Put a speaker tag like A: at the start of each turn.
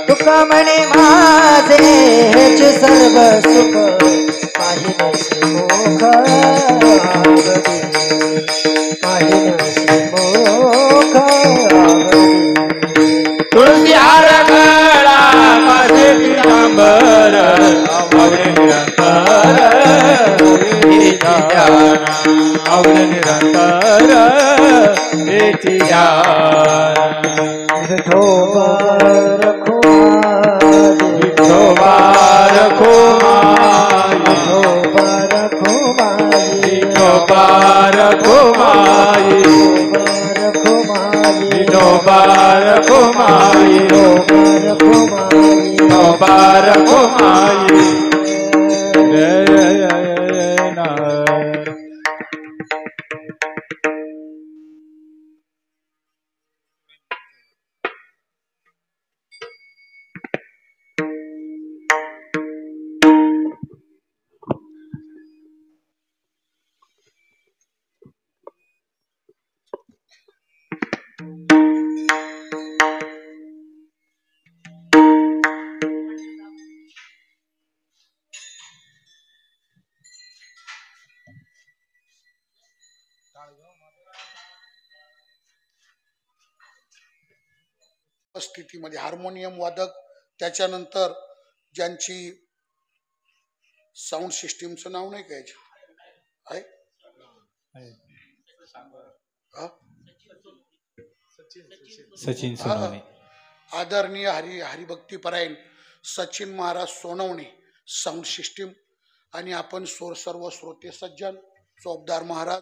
A: तुका म्हणे माझे हेच सर्व सुख पाहिनसे मोख आवडी पाहिनसे मोख आवडी
B: तुळसी हार गळा माझे पितांबर आवडे निरंतर आवडे निरंतर हेची ध्यान
A: विठोबा रखो
B: विठोबा रखो माई
A: विठोबा रखो माई
B: विठोबा रखो माई विठोबा रखो माई जय
C: स्थितीमध्ये हार्मोनियम वादक, त्याच्यानंतर ज्यांची साऊंड सिस्टीमचं नाव नाही काय आहे
B: सचिन सोनवणे,
C: आदरणीय हरिभक्तीपरायण सचिन महाराज सोनवणे साऊंड सिस्टीम, आणि आपण सर्व श्रोते सज्जन चौबदार महाराज